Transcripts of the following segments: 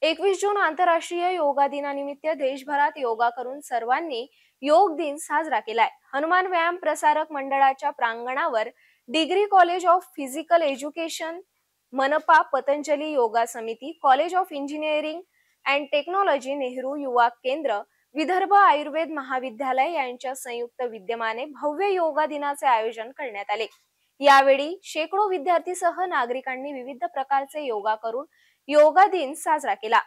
21 जून आंतरराष्ट्रीय योगा दिनानिमित्त देशभरात योगा करून सर्वांनी योग दिन साजरा केलाय। हनुमान व्यायाम प्रसारक मंडळाच्या प्रांगणावर degree college of physical education, मनपा, Patanjali yoga Samiti, college of engineering and technology, Nehru Yuva Kendra, Vidarbha Ayurveda महाविद्यालय यांच्या संयुक्त विद्यमाने भव्य योगा दिनाचे आयोजन करण्यात आले। यावेळी शेकडो विद्यार्थीसह नागरिकांनी विविध प्रकारचे योगा करून योगा दिन साजरा केला।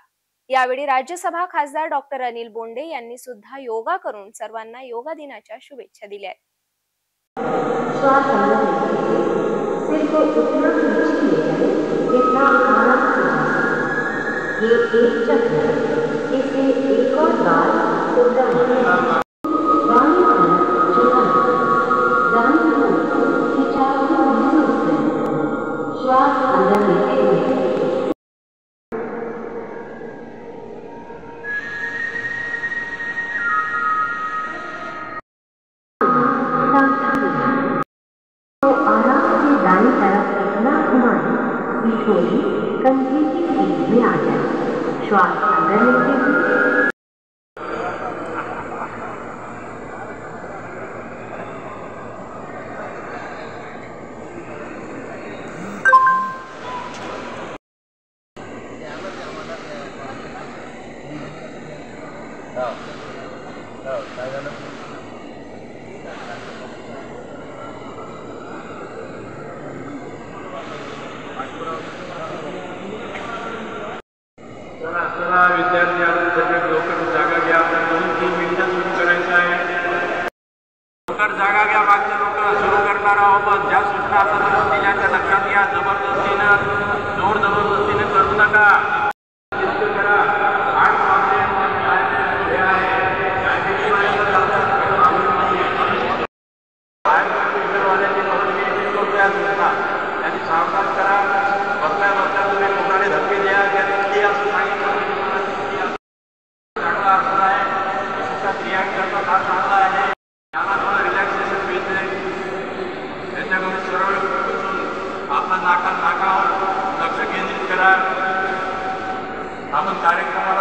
यावेळी राज्यसभा खासदार डॉक्टर अनिल बोंडे यांनी सुद्धा योगा करून सर्वांना योगा दिनाच्या शुभेच्छा दिल्या। कंधे की पीठ में आ जाए। श्वास अंदर लेते हुए विद्यार्थी आपण सगळे लवकर जागा घ्या। आपण 2-3 मिनिटात सुरू करायचं आहे। लवकर जागा घ्या। मागचे लोक सुरू करणार आहोत। ज्या सूचना आपण दिल्याच्या लक्षात घ्या। जबरदस्तीनं जोर जबरदस्तीने करू नका। आपण कार्यक्रमाला